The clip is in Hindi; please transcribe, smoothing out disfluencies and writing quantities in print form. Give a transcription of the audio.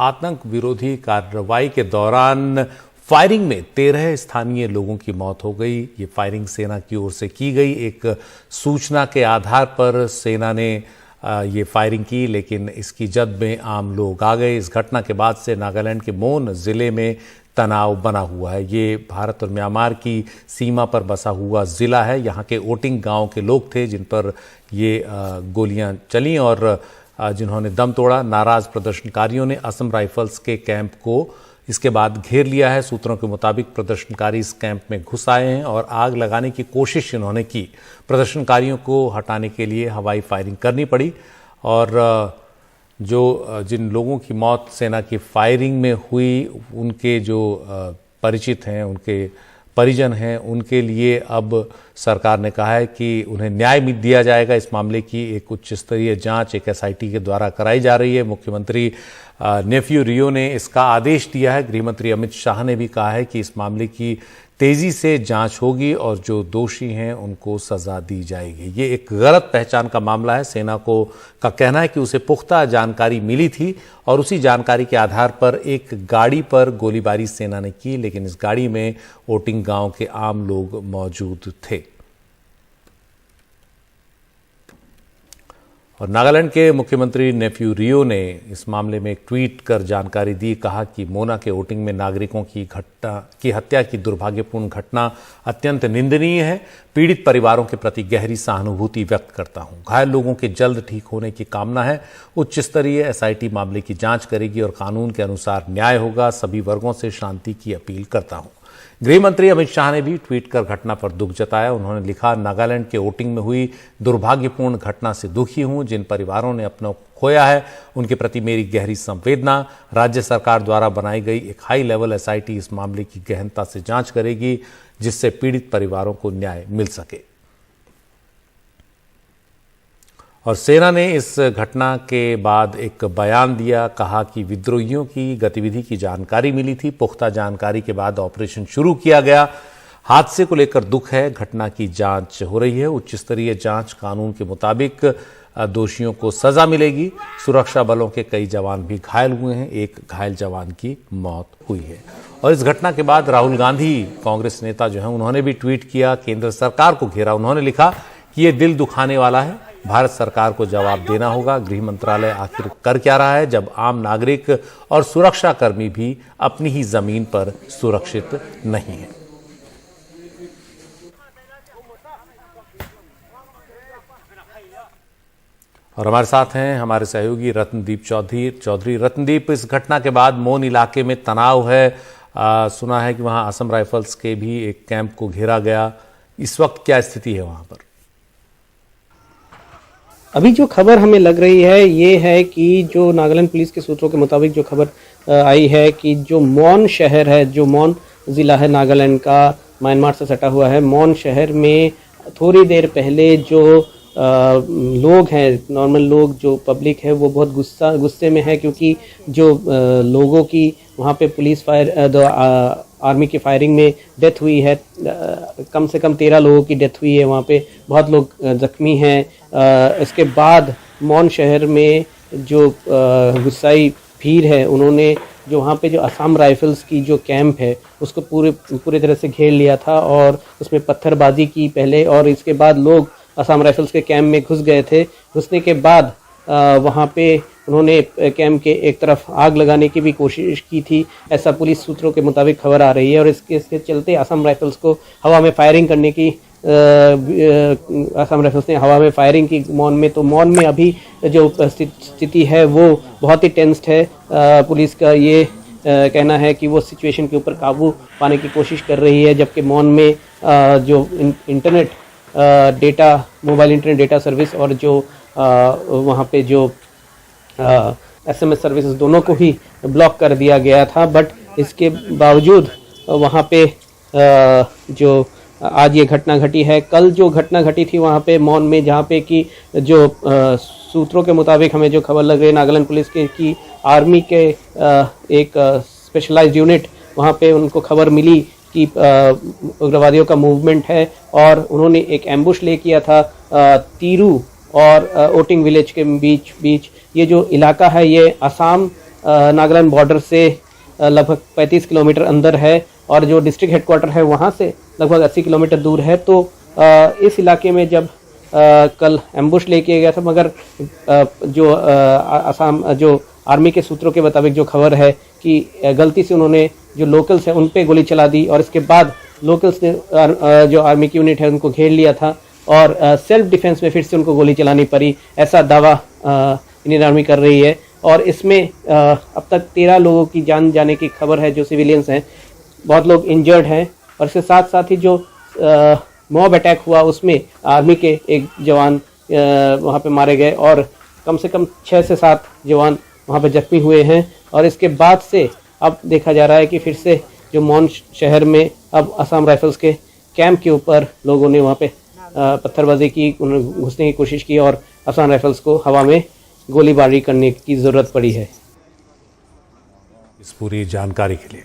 आतंक विरोधी कार्रवाई के दौरान फायरिंग में 13 स्थानीय लोगों की मौत हो गई। ये फायरिंग सेना की ओर से की गई। एक सूचना के आधार पर सेना ने ये फायरिंग की, लेकिन इसकी जद में आम लोग आ गए। इस घटना के बाद से नागालैंड के मोन जिले में तनाव बना हुआ है। ये भारत और म्यांमार की सीमा पर बसा हुआ जिला है। यहाँ के ओटिंग गांव के लोग थे जिन पर ये गोलियां चली और जिन्होंने दम तोड़ा। नाराज प्रदर्शनकारियों ने असम राइफल्स के कैंप को इसके बाद घेर लिया है। सूत्रों के मुताबिक प्रदर्शनकारी इस कैंप में घुस आए हैं और आग लगाने की कोशिश इन्होंने की। प्रदर्शनकारियों को हटाने के लिए हवाई फायरिंग करनी पड़ी और जिन लोगों की मौत सेना की फायरिंग में हुई, उनके जो परिचित हैं, उनके परिजन हैं, उनके लिए अब सरकार ने कहा है कि उन्हें न्याय दिया जाएगा। इस मामले की एक उच्च स्तरीय जांच एक एसआईटी के द्वारा कराई जा रही है। मुख्यमंत्री नेफ्यू रियो ने इसका आदेश दिया है। गृहमंत्री अमित शाह ने भी कहा है कि इस मामले की तेजी से जांच होगी और जो दोषी हैं उनको सजा दी जाएगी। ये एक गलत पहचान का मामला है। सेना का कहना है कि उसे पुख्ता जानकारी मिली थी और उसी जानकारी के आधार पर एक गाड़ी पर गोलीबारी सेना ने की, लेकिन इस गाड़ी में ओटिंग गांव के आम लोग मौजूद थे। और नागालैंड के मुख्यमंत्री नेफ्यू रियो ने इस मामले में एक ट्वीट कर जानकारी दी। कहा कि मोना के वोटिंग में नागरिकों की हत्या की दुर्भाग्यपूर्ण घटना अत्यंत निंदनीय है। पीड़ित परिवारों के प्रति गहरी सहानुभूति व्यक्त करता हूं। घायल लोगों के जल्द ठीक होने की कामना है। उच्च स्तरीय एसआईटी मामले की जांच करेगी और कानून के अनुसार न्याय होगा। सभी वर्गों से शांति की अपील करता हूं। गृह मंत्री अमित शाह ने भी ट्वीट कर घटना पर दुख जताया। उन्होंने लिखा, नागालैंड के वोटिंग में हुई दुर्भाग्यपूर्ण घटना से दुखी हूं। जिन परिवारों ने अपना खोया है उनके प्रति मेरी गहरी संवेदना। राज्य सरकार द्वारा बनाई गई एक हाई लेवल एसआईटी इस मामले की गहनता से जांच करेगी, जिससे पीड़ित परिवारों को न्याय मिल सके। और सेना ने इस घटना के बाद एक बयान दिया। कहा कि विद्रोहियों की गतिविधि की जानकारी मिली थी। पुख्ता जानकारी के बाद ऑपरेशन शुरू किया गया। हादसे को लेकर दुख है। घटना की जांच हो रही है। उच्च स्तरीय जांच कानून के मुताबिक दोषियों को सजा मिलेगी। सुरक्षा बलों के कई जवान भी घायल हुए हैं। एक घायल जवान की मौत हुई है। और इस घटना के बाद राहुल गांधी, कांग्रेस नेता जो हैं, उन्होंने भी ट्वीट किया, केंद्र सरकार को घेरा। उन्होंने लिखा कि यह दिल दुखाने वाला है। भारत सरकार को जवाब देना होगा। गृह मंत्रालय आखिर कर क्या रहा है जब आम नागरिक और सुरक्षा कर्मी भी अपनी ही जमीन पर सुरक्षित नहीं है। और हमारे साथ हैं हमारे सहयोगी रत्नदीप चौधरी। रत्नदीप, इस घटना के बाद मोन इलाके में तनाव है। सुना है कि वहां असम राइफल्स के भी एक कैंप को घेरा गया। इस वक्त क्या स्थिति है वहां पर? अभी जो खबर हमें लग रही है ये है कि जो नागालैंड पुलिस के सूत्रों के मुताबिक जो खबर आई है कि जो मोन शहर है, जो मोन जिला है नागालैंड का, म्यांमार से सटा हुआ है, मोन शहर में थोड़ी देर पहले जो लोग हैं, नॉर्मल लोग, जो पब्लिक है, वो बहुत गुस्से में है क्योंकि जो लोगों की वहाँ पे पुलिस आर्मी की फायरिंग में डेथ हुई है। कम से कम 13 लोगों की डेथ हुई है वहाँ पे। बहुत लोग जख्मी हैं। इसके बाद मोन शहर में जो गुस्साई भीड़ है, उन्होंने जो वहाँ पे जो असम राइफल्स की जो कैंप है उसको पूरे तरह से घेर लिया था और उसमें पत्थरबाजी की पहले, और इसके बाद लोग असम राइफल्स के कैंप में घुस गए थे। घुसने के बाद वहाँ पे उन्होंने कैंप के एक तरफ आग लगाने की भी कोशिश की थी, ऐसा पुलिस सूत्रों के मुताबिक खबर आ रही है। और इसके चलते असम राइफल्स को हवा में फायरिंग करने की असम राइफल्स ने हवा में फायरिंग की मोन में। तो मोन में अभी जो स्थिति है वो बहुत ही टेंस्ड है। पुलिस का ये कहना है कि वो सिचुएशन के ऊपर काबू पाने की कोशिश कर रही है, जबकि मोन में जो internet data, mobile internet data service और जो वहाँ पे जो SMS सर्विसेज दोनों को ही ब्लॉक कर दिया गया था। बट इसके बावजूद वहाँ पे जो आज ये घटना घटी है, कल जो घटना घटी थी वहाँ पे मोन में, जहाँ पे कि जो सूत्रों के मुताबिक हमें जो खबर लग रही है नागालैंड पुलिस के कि आर्मी के एक स्पेशलाइज्ड यूनिट वहाँ पे उनको खबर मिली कि उग्रवादियों का मूवमेंट है और उन्होंने एक एम्बुश ले किया था तीरू और ओटिंग विलेज के बीच। ये जो इलाका है ये असम नागालैंड बॉर्डर से लगभग 35 किलोमीटर अंदर है और जो डिस्ट्रिक्ट हेडक्वार्टर है वहाँ से लगभग 80 किलोमीटर दूर है। तो इस इलाके में जब कल एम्बुश लेके गया था, मगर जो असम जो आर्मी के सूत्रों के मुताबिक जो खबर है कि गलती से उन्होंने जो लोकल्स हैं उन पे गोली चला दी और इसके बाद लोकल्स ने जो आर्मी की यूनिट है उनको घेर लिया था और सेल्फ डिफेंस में फिर से उनको गोली चलानी पड़ी, ऐसा दावा इंडियन आर्मी कर रही है। और इसमें अब तक 13 लोगों की जान जाने की खबर है जो सिविलियंस हैं, बहुत लोग इंजर्ड हैं। और इसके साथ साथ ही जो मॉब अटैक हुआ उसमें आर्मी के एक जवान वहाँ पे मारे गए और कम से कम 6 से 7 जवान वहाँ पे जख्मी हुए हैं। और इसके बाद से अब देखा जा रहा है कि फिर से जो मॉन शहर में अब असम राइफल्स के कैंप के ऊपर लोगों ने वहाँ पे पत्थरबाजी की, घुसने की कोशिश की और असम राइफल्स को हवा में गोलीबारी करने की ज़रूरत पड़ी है। इस पूरी जानकारी के लिए